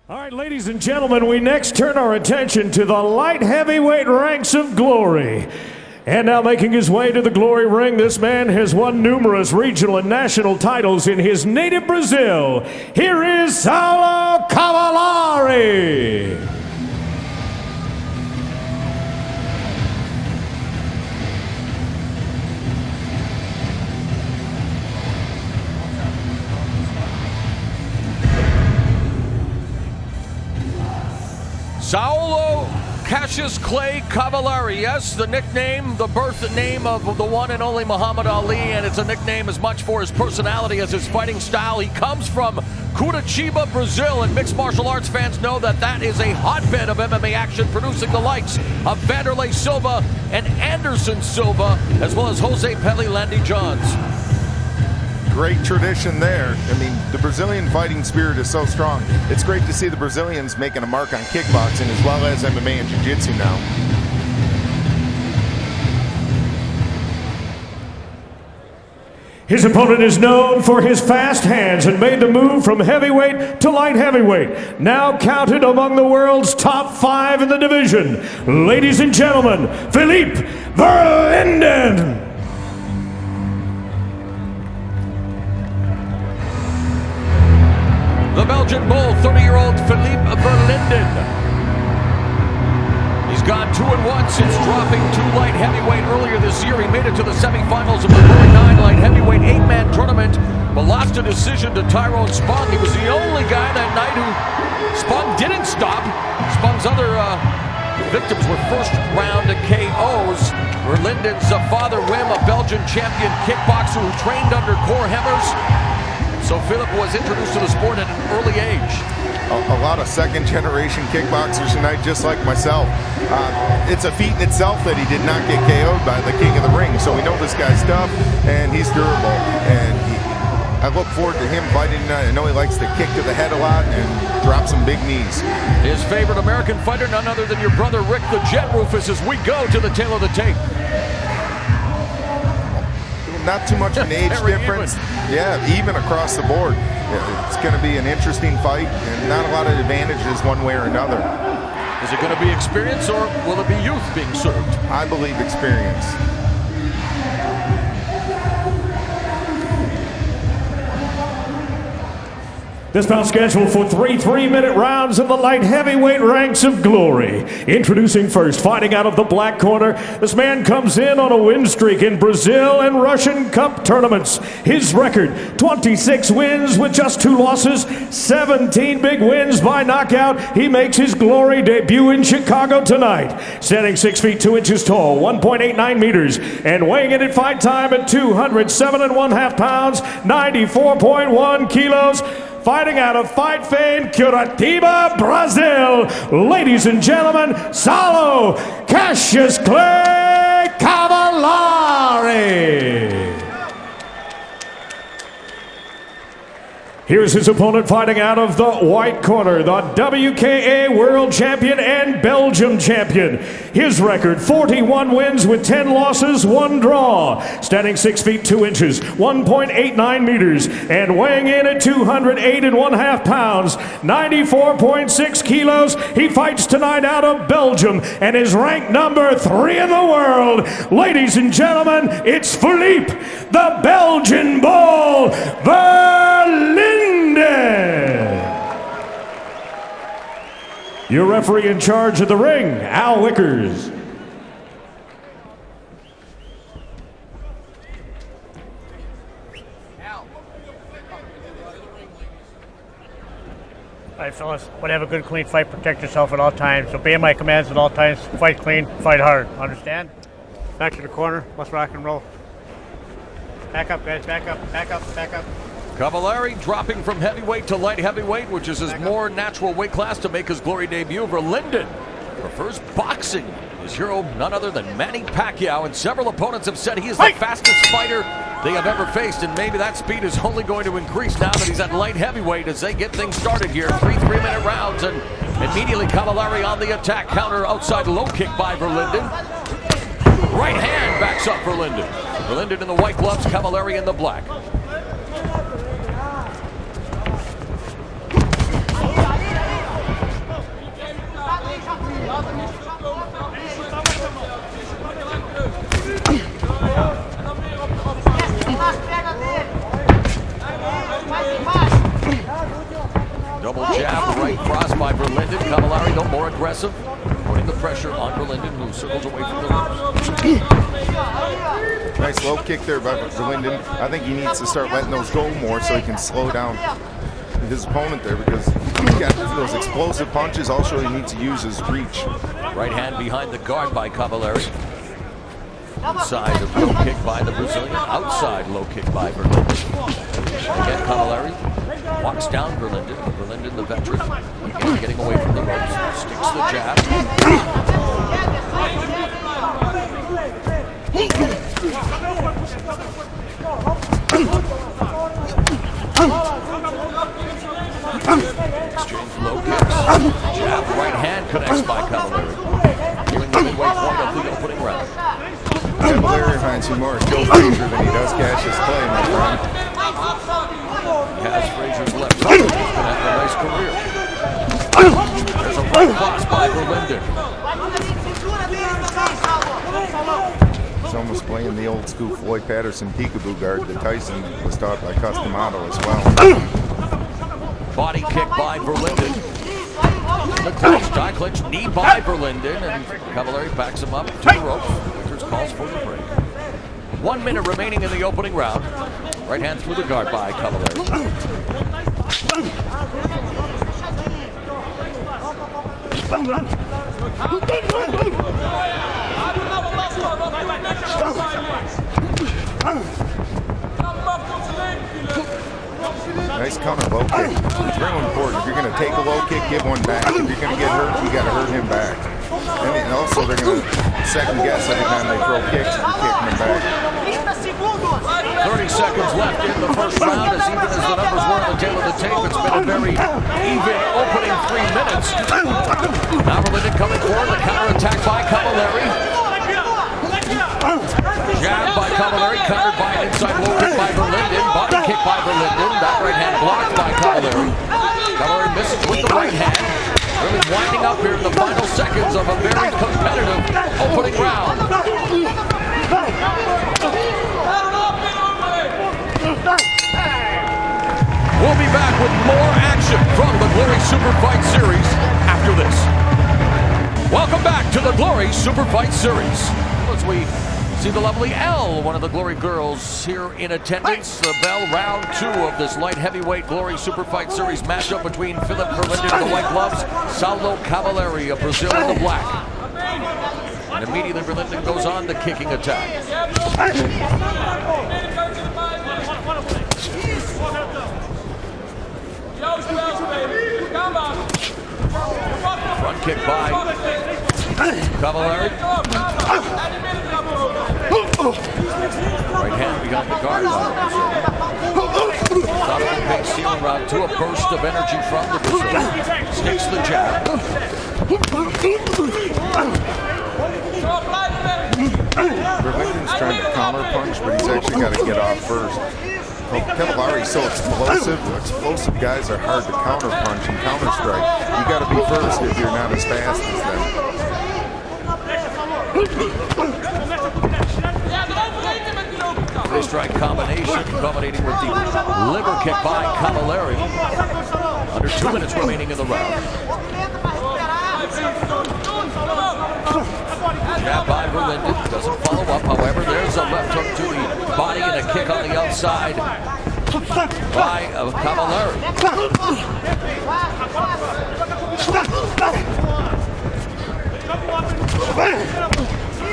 All right, ladies and gentlemen, we next turn our attention to the light heavyweight ranks of glory. And now making his way to the glory ring, this man has won numerous regional and national titles in his native Brazil. Here is Saulo Cavalari. Saulo Cassius Clay Cavalari, yes, the nickname, the birth name of the one and only Muhammad Ali, and it's a nickname as much for his personality as his fighting style. He comes from Curitiba, Brazil, and mixed martial arts fans know that that is a hotbed of MMA action, producing the likes of Vanderlei Silva and Anderson Silva, as well as Jose Pelé Landy Johns. Great tradition there. I mean, the Brazilian fighting spirit is so strong. It's great to see the Brazilians making a mark on kickboxing as well as MMA and jiu-jitsu now. His opponent is known for his fast hands and made the move from heavyweight to light heavyweight. Now counted among the world's top 5 in the division. Ladies and gentlemen, Filip Verlinden. The Belgian Bull, 30-year-old Filip Verlinden. He's gone 2-1 since dropping 2 light heavyweight earlier this year. He made it to the semifinals of the 49 light heavyweight 8-man tournament, but lost a decision to Tyrone Spong. He was the only guy that night who Spong didn't stop. Spong's other victims were first-round KOs. Verlinden's father, Wim, a Belgian champion kickboxer who trained under Cor Hemmers. So Philip was introduced to the sport at an early age. A lot of second-generation kickboxers tonight, just like myself. It's a feat in itself that he did not get KO'd by the king of the ring. So we know this guy's tough, and he's durable. And I look forward to him fighting tonight. I know he likes to kick to the head a lot and drop some big knees. His favorite American fighter, none other than your brother Rick the Jet Rufus, as we go to the tail of the tape. Not too much of an age difference. Yeah, even across the board. It's going to be an interesting fight, and not a lot of advantages one way or another. Is it going to be experience, or will it be youth being served? I believe experience. This bout scheduled for 3 3-minute rounds in the light heavyweight ranks of glory. Introducing first, fighting out of the black corner, this man comes in on a win streak in Brazil and Russian Cup tournaments. His record, 26 wins with just 2 losses, 17 big wins by knockout. He makes his glory debut in Chicago tonight. Standing 6 feet 2 inches tall, 1.89 meters, and weighing in at fight time at 207.5 pounds, 94.1 kilos. Fighting out of Fight Fame, Curitiba, Brazil, ladies and gentlemen, Saulo Cassius Clay Cavalari. Here's his opponent fighting out of the white corner, the WKA World Champion and Belgium Champion. His record, 41 wins with 10 losses, 1 draw. Standing 6 feet 2 inches, 1.89 meters, and weighing in at 208.5 pounds, 94.6 kilos. He fights tonight out of Belgium and is ranked number 3 in the world. Ladies and gentlemen, it's Filip, the Belgian Bull, Verlinden. Your referee in charge of the ring, Al Wickers. All right, fellas, want to have a good, clean fight, protect yourself at all times. Obey my commands at all times. Fight clean, fight hard. Understand? Back to the corner. Let's rock and roll. Back up, guys. Back up, back up, back up. Cavalari dropping from heavyweight to light heavyweight, which is his more natural weight class to make his glory debut. Verlinden prefers boxing. His hero, none other than Manny Pacquiao, and several opponents have said he is the fastest fighter they have ever faced, and maybe that speed is only going to increase now that he's at light heavyweight as they get things started here. 3 3-minute rounds, and immediately Cavalari on the attack. Counter outside low kick by Verlinden. Right hand backs up Verlinden. Verlinden in the white gloves, Cavalari in the black. Double jab, right cross by Verlinden. Cavalari, no more aggressive. Putting the pressure on Verlinden, who circles away from the ropes. Nice low kick there by Verlinden. I think he needs to start letting those go more so he can slow down his opponent there, because he's got those explosive punches. Also, he needs to use his reach. Right hand behind the guard by Cavalari. Inside of low kick by the Brazilian. Outside low kick by Verlinden. Again, Cavalari walks down Verlinden. Verlinden, the veteran, again getting away from the ropes. Sticks the jab. Exchange low kicks. Jab, right hand connects by Cavalari. Giving the midway point of the opening round. Cavalari reminds me more of Joe Frazier than he does Cassius Clay, my friend. He has Frazier's left hook. He's going to have a nice career. There's a right cross by Verlinden. He's almost playing the old school Floyd Patterson peekaboo guard that Tyson was taught by Customato as well. Body kick by Verlinden. The clinch, tie clinch, knee by Verlinden, and Cavalari backs him up to the ropes. Richards calls for the break. 1 minute remaining in the opening round. Right hand through the guard by Cavalari. Nice counter low kick. It's real important. If you're going to take a low kick, give one back. If you're going to get hurt, you got to hurt him back. And also, they're going to second guess every time they throw kicks if you're kicking them back. 30 seconds left in the first round. As even as the numbers were on the tail of the tape, it's been a very even opening 3 minutes. Now Verlinden coming forward. The counterattack by Cavalari. Jab by Cavalari, countered by an inside low kick by Verlinden. Body kick by Verlinden. That right hand blocked by Cavalari. Cavalari misses with the right hand. Really winding up here in the final seconds of a very competitive opening round. We'll be back with more action from the Glory Super Fight Series after this. Welcome back to the Glory Super Fight Series. As we see the lovely Elle, one of the Glory girls, here in attendance. The bell, round 2 of this light heavyweight Glory Super Fight Series matchup between Filip Verlinden in the white gloves, Saulo Cavalari of Brazil in the black. And immediately Verlinden goes on the kicking attack. Front kick by Cavalari. Right hand behind the guard by the top of the pace, ceiling round 2, a burst of energy from the Brazilian. Sticks the jab. Verlinden's trying to counter punch, but he's actually got to get off first. Cavalari's so explosive. Explosive guys are hard to counter punch and counter strike. You got to be first if you're not as fast as them. Three strike combination, culminating with the liver kick by Cavalari. Under 2 minutes remaining in the round. Jab by Verlinden, doesn't follow up. However, there's a left hook to the body and a kick on the outside by Cavalari.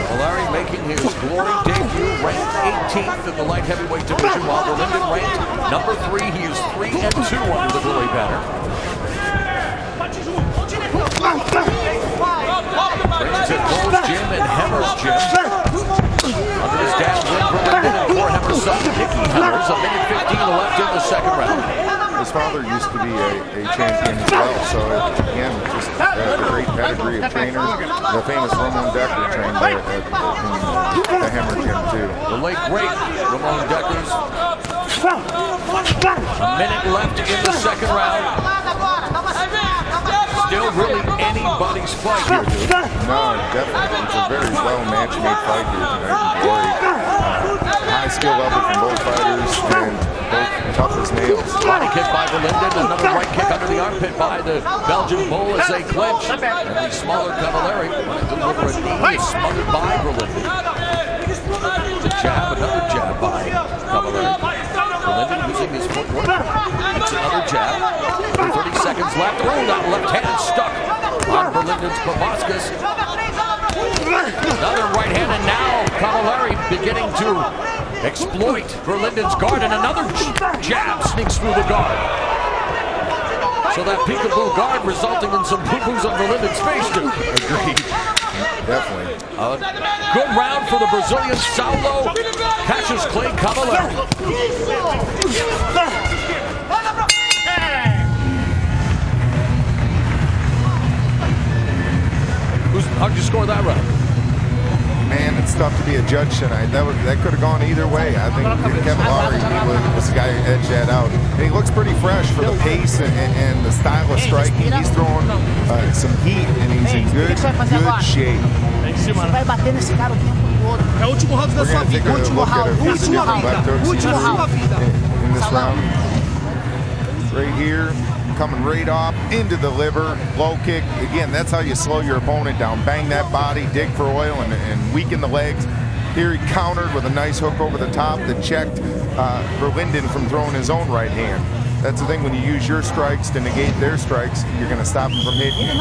Cavalari making his Glory debut, ranked 18th in the light heavyweight division, while Verlinden ranked number 3. He is 3-2 under the Glory banner. Trains at Gold's Gym and Hemmer's Gym. Under his dad, Win Verlinden, and for Hemmer's son, Nicky Hemmers. A minute 15 left in the second round. His father used to be a champion as well, so again, just a great pedigree of trainers. The famous Ramon Decker trained there at the Hemmer Gym too. The late great Ramon Deckers. A minute left in the second round. still really anybody's fight here, dude. No, definitely. It's a very well match-made fight here tonight in Glory. High skill level from both fighters and both tough as nails. Body kick by Verlinden, another right kick under the armpit by the Belgian Bull as they clinch. And the smaller Cavalari wanting to deliver a knee is smothered by Verlinden. The jab, another jab by Cavalari. Verlinden using his footwork. It's another jab. 30 seconds left. Oh, that left hand stuck on Verlinden's proboscis. Another right hand, and now Cavalari beginning to exploit Verlinden's guard, and another jab sneaks through the guard. So that peekaboo guard resulting in some poo-poos on Verlinden's face, dude. Agreed. Definitely. Good round for the Brazilian Saulo Cavalari. How'd you score that round? Man, it's tough to be a judge tonight. That could have gone either way. I think Cavalari was the guy who edged that out. And he looks pretty fresh for the pace and the style of striking. He's throwing some heat, and he's in good shape. Vai bater nesse cara o tempo todo. É o último round da sua vida. Último round. Último round. In this round, right here. Coming right off into the liver, low kick. Again, that's how you slow your opponent down. Bang that body, dig for oil, and weaken the legs. Here he countered with a nice hook over the top that checked Verlinden from throwing his own right hand. That's the thing, when you use your strikes to negate their strikes, you're going to stop them from hitting you.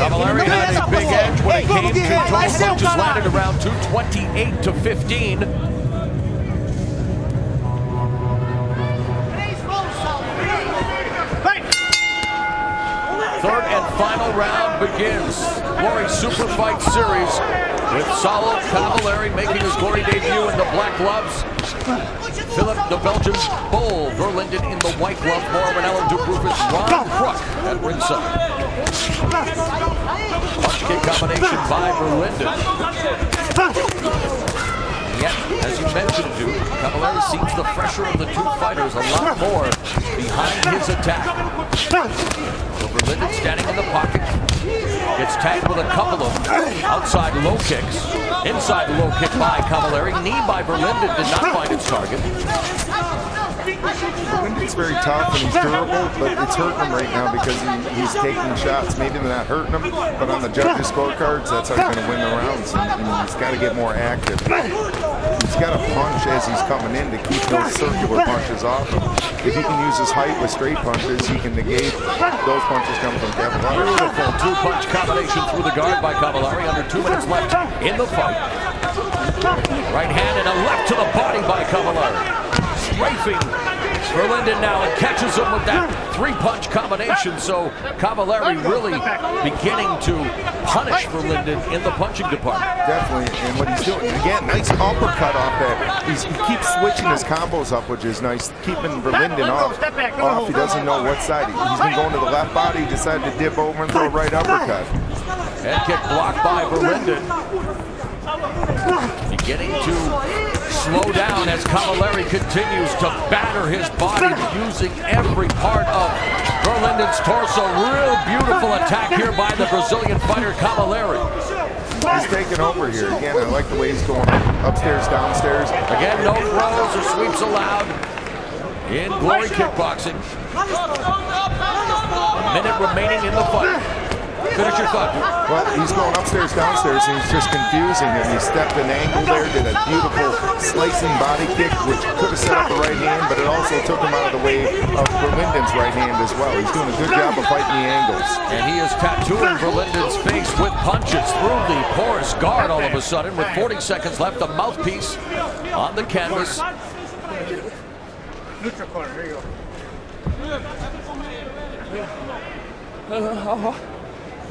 Cavalari had a big edge when it came to total punches landed around 228 to 15. Third and final round begins. Glory SuperFight Series with Saulo Cavalari making his Glory debut in the black gloves. Filip the Belgian Bull Verlinden in the white gloves. More of an Ellen DeBrufus Ron Kruk at ringside. Punch kick combination by Verlinden. Yet, as you mentioned, dude, Cavalari seems the fresher of the two fighters, a lot more behind his attack. So Verlinden standing in the pocket, gets tagged with a couple of outside low kicks. Inside low kick by Cavalari, knee by Verlinden did not find its target. Verlinden's very tough and he's durable, but it's hurting him right now because he's taking shots. Maybe they're not hurting him, but on the judges' scorecards, that's how he's going to win the rounds. And he's got to get more active. He's got to punch as he's coming in to keep those circular punches off him. If he can use his height with straight punches, he can negate those punches coming from Cavalari. Beautiful two-punch combination through the guard by Cavalari. Under 2 minutes left in the fight. Right hand and a left to the body by Cavalari. Strafing Verlinden now and catches him with that three-punch combination. So Cavalari really beginning to punish Verlinden in the punching department. Definitely, and what he's doing, again, nice uppercut off that. He keeps switching his combos up, which is nice, keeping Verlinden off. He doesn't know what side. He's been going to the left body, he decided to dip over and throw a right uppercut. Head kick blocked by Verlinden. Beginning to slow down as Cavalari continues to batter his body using every part of Verlinden's torso. Real beautiful attack here by the Brazilian fighter Cavalari. He's taking over here. Again, I like the way he's going upstairs, downstairs. Again, no throws or sweeps allowed in Glory Kickboxing. A minute remaining in the fight. Finish your thought. Well, he's going upstairs, downstairs, and he's just confusing him. He stepped an angle there, did a beautiful slicing body kick, which could have set up the right hand, but it also took him out of the way of Verlinden's right hand as well. He's doing a good job of fighting the angles. And he is tattooing Verlinden's face with punches through the porous guard all of a sudden. With 40 seconds left, the mouthpiece on the canvas. Neutral corner, here you go.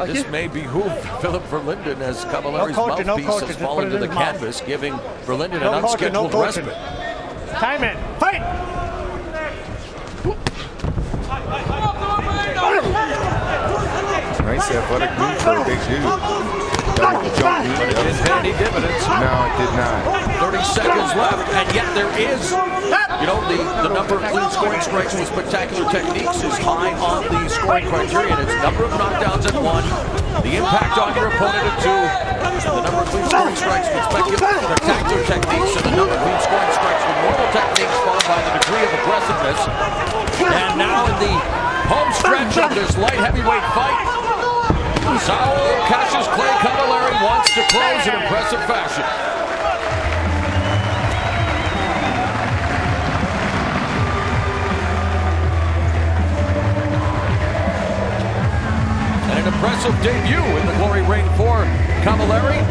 This may behoove Filip Verlinden as Cavalari's mouthpiece has fallen to the canvas, giving Verlinden an unscheduled respite. Time in. Fight! Nice athletic move for a big dude. Double jump knee. But it didn't pay any dividends. No, it did not. 30 seconds left, and yet there is You know, the number of clean scoring strikes with spectacular techniques is high on the scoring criterion. It's number of knockdowns at 1, the impact on your opponent at 2, the number of clean scoring strikes with spectacular techniques, and the number of clean scoring strikes with normal techniques, followed by the degree of aggressiveness. And now in the home stretch of this light heavyweight fight, Saulo Cavalari wants to close in impressive fashion. An impressive debut in the glory ring for Cavalari.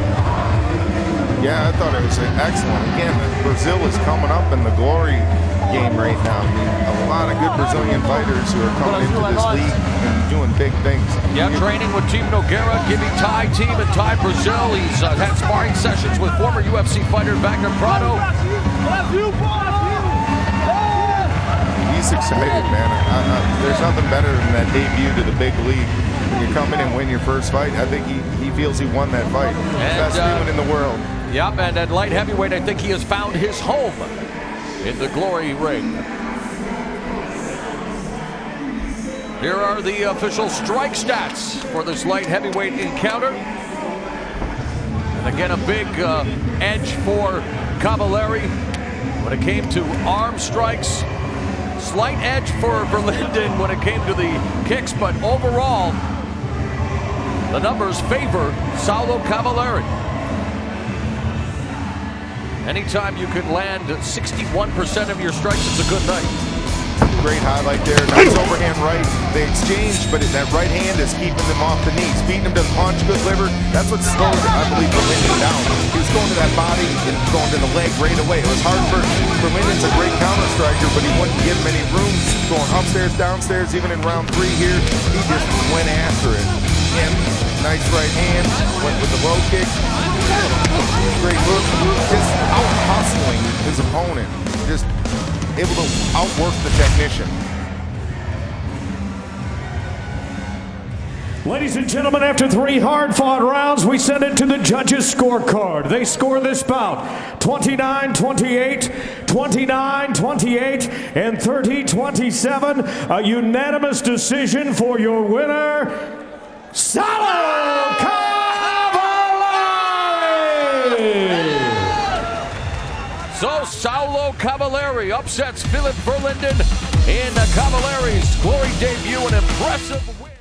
Yeah, I thought it was excellent. Again, Brazil is coming up in the glory game right now. I mean, a lot of good Brazilian fighters who are coming into this league and doing big things. Yeah, training with Team Nogueira, Gibby Thai team in Thai, Brazil. He's had sparring sessions with former UFC fighter Wagner Prado. He's excited, man. There's nothing better than that debut to the big league. When you come in and win your first fight, I think he feels he won that fight. Best feeling in the world. Yep, and at light heavyweight, I think he has found his home in the glory ring. Here are the official strike stats for this light heavyweight encounter. And again, a big edge for Cavalari when it came to arm strikes. Slight edge for Verlinden when it came to the kicks, but overall, the numbers favor Saulo Cavalari. Anytime you can land 61% of your strikes, it's a good night. Great highlight there. Nice overhand right. They exchanged, but that right hand is keeping them off the knees. Beating him to the punch, good liver. That's what slowed, I believe, Verlinden down. He was going to that body and going to the leg right away. It was hard for Verlinden's a great counter striker, but he wouldn't give him any room. Going upstairs, downstairs, even in round 3 here, he just went after it. And nice right hand, went with the low kick. Great hook, just out-hustling his opponent. Just able to outwork the technician. Ladies and gentlemen, after 3 hard-fought rounds, we send it to the judges' scorecard. They score this bout 29-28, 29-28, and 30-27. A unanimous decision for your winner, Saulo Cavalari! So Saulo Cavalari upsets Filip Verlinden in Cavalari's glory debut, an impressive win.